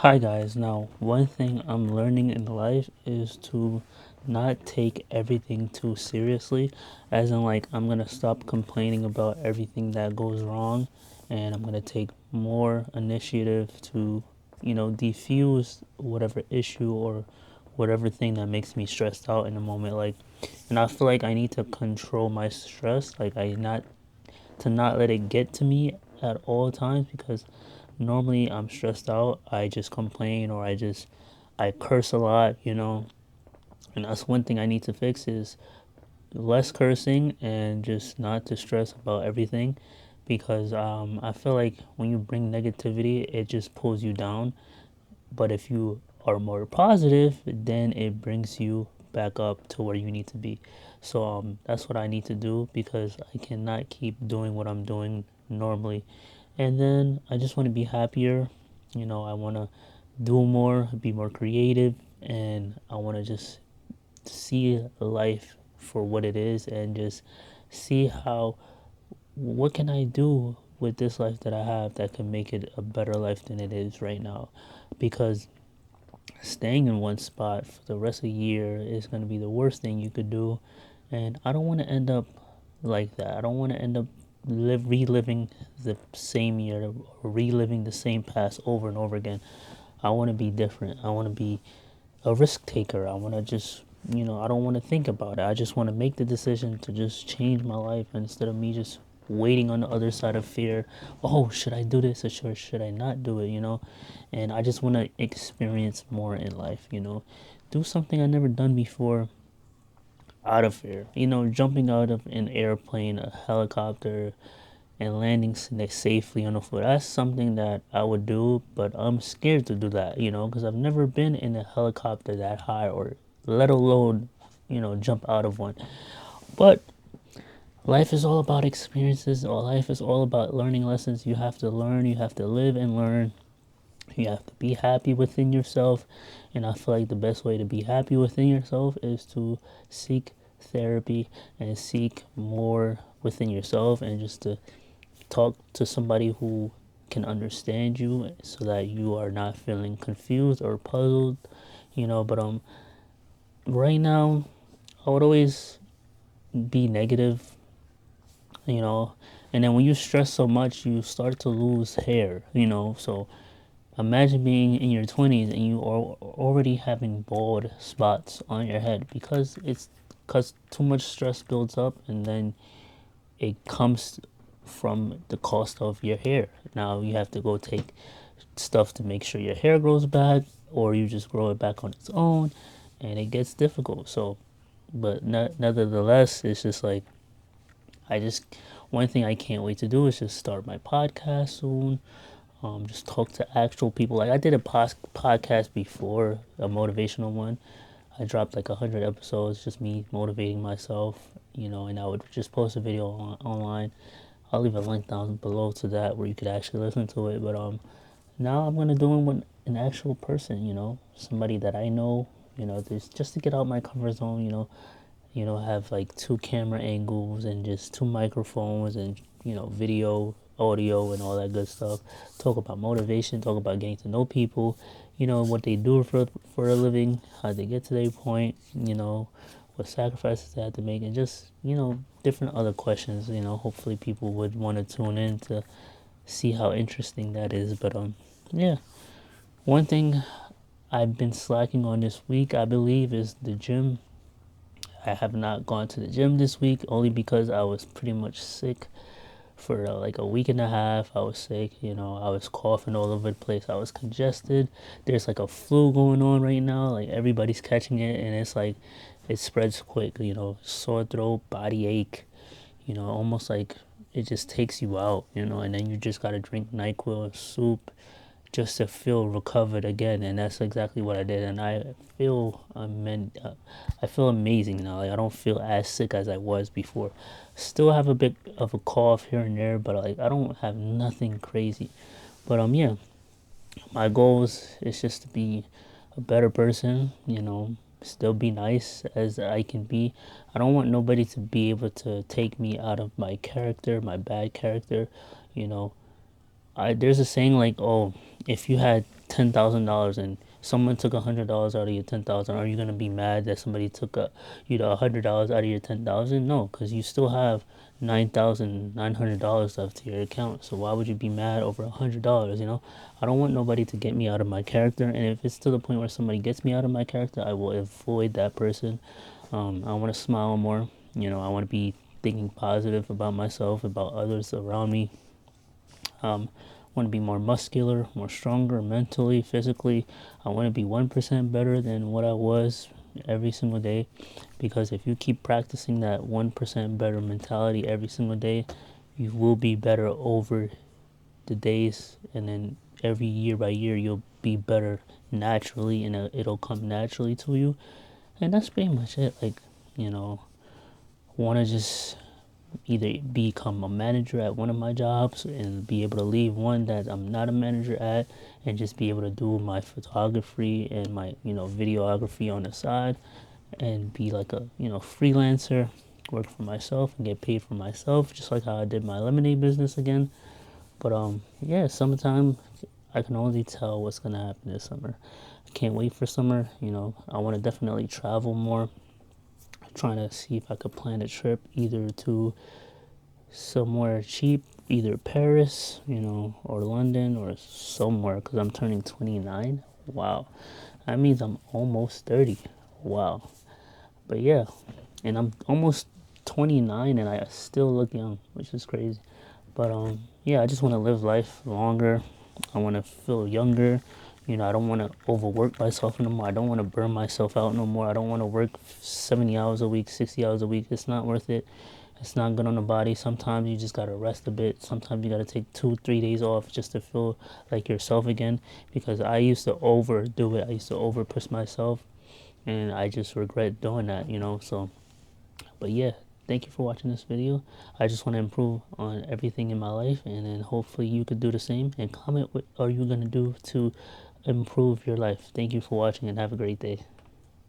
Hi guys, now one thing I'm learning in life is to not take everything too seriously, as in like I'm gonna stop complaining about everything that goes wrong and I'm gonna take more initiative to, defuse whatever issue or whatever thing that makes me stressed out in the moment. And I feel like I need to control my stress, like I not to not let it get to me at all times because normally I'm stressed out, I just complain or I curse a lot, and that's one thing I need to fix is less cursing and just not to stress about everything because I feel like when you bring negativity, it just pulls you down. But if you are more positive, then it brings you back up to where you need to be. So that's what I need to do because I cannot keep doing what I'm doing normally. And then I just want to be happier. I want to do more, be more creative, and I want to just see life for what it is and just see what can I do with this life that I have that can make it a better life than it is right now. Because staying in one spot for the rest of the year is going to be the worst thing you could do, and I don't want to end up like that. I don't want to end up reliving the same year or reliving the same past over and over again. I want to be different. I want to be a risk taker. I want to just, I don't want to think about it. I just want to make the decision to just change my life instead of me just waiting on the other side of fear. Oh, should I do this or should I not do it? And I just want to experience more in life. Do something I never done before out of fear. Jumping out of an airplane, a helicopter, and landing safely on the floor. That's something that I would do, but I'm scared to do that, because I've never been in a helicopter that high or let alone, jump out of one. But life is all about experiences, or life is all about learning lessons. You have to learn, you have to live and learn. You have to be happy within yourself. And I feel like the best way to be happy within yourself is to seek therapy and seek more within yourself and just to talk to somebody who can understand you so that you are not feeling confused or puzzled. But right now I would always be negative. And then when you stress so much you start to lose hair. So imagine being in your 20s and you are already having bald spots on your head because too much stress builds up, and then it comes from the cost of your hair. Now you have to go take stuff to make sure your hair grows back, or you just grow it back on its own, and it gets difficult. So, but nevertheless, it's just like I just one thing I can't wait to do is just start my podcast soon. Just talk to actual people. Like I did a podcast before, a motivational one. I dropped like 100 episodes, just me motivating myself, and I would just post a video online. I'll leave a link down below to that where you could actually listen to it. But now I'm gonna do it with an actual person, somebody that I know. Just to get out my comfort zone. Have like two camera angles and just two microphones and video, audio, and all that good stuff. Talk about motivation. Talk about getting to know people. What they do for a living, how they get to their point. What sacrifices they had to make, and just different other questions. Hopefully people would want to tune in to see how interesting that is. But yeah, one thing I've been slacking on this week, I believe, is the gym. I have not gone to the gym this week only because I was pretty much sick for like a week and a half. I was sick, I was coughing all over the place. I was congested. There's like a flu going on right now. Like everybody's catching it, and it's like it spreads quick, sore throat, body ache, almost like it just takes you out, and then you just got to drink NyQuil soup just to feel recovered again, and that's exactly what I did. And I feel amazing now. Like I don't feel as sick as I was before. Still have a bit of a cough here and there, but like I don't have nothing crazy. But yeah, my goals is just to be a better person. Still be nice as I can be. I don't want nobody to be able to take me out of my character, my bad character. You know, there's a saying like, oh, if you had $10,000 and someone took $100 out of your 10,000, are you gonna be mad that somebody took $100 out of your 10,000? No, because you still have $9,900 left to your account. So why would you be mad over $100? I don't want nobody to get me out of my character, and if it's to the point where somebody gets me out of my character, I will avoid that person. I want to smile more. I want to be thinking positive about myself, about others around me. Want to be more muscular, more stronger mentally, physically. I want to be 1% better than what I was every single day, because if you keep practicing that 1% better mentality every single day, you will be better over the days, and then every year by year you'll be better naturally, and it'll come naturally to you. And that's pretty much it. Like, want to just either become a manager at one of my jobs and be able to leave one that I'm not a manager at, and just be able to do my photography and my videography on the side, and be like a freelancer, work for myself and get paid for myself, just like how I did my lemonade business again. But yeah, summertime, I can only tell what's gonna happen this summer. I can't wait for summer. I want to definitely travel more. Trying to see if I could plan a trip either to somewhere cheap, either Paris, or London, or somewhere, because I'm turning 29. Wow. That means I'm almost 30. Wow. But yeah, and I'm almost 29 and I still look young, which is crazy. But yeah, I just want to live life longer. I want to feel younger. I don't want to overwork myself no more. I don't want to burn myself out no more. I don't want to work 70 hours a week, 60 hours a week. It's not worth it. It's not good on the body. Sometimes you just gotta rest a bit. Sometimes you gotta take 2 3 days off just to feel like yourself again. Because I used to overdo it. I used to over push myself, and I just regret doing that. So, but yeah, thank you for watching this video. I just want to improve on everything in my life, and then hopefully you could do the same. And comment what are you gonna do to improve your life. Thank you for watching, and have a great day.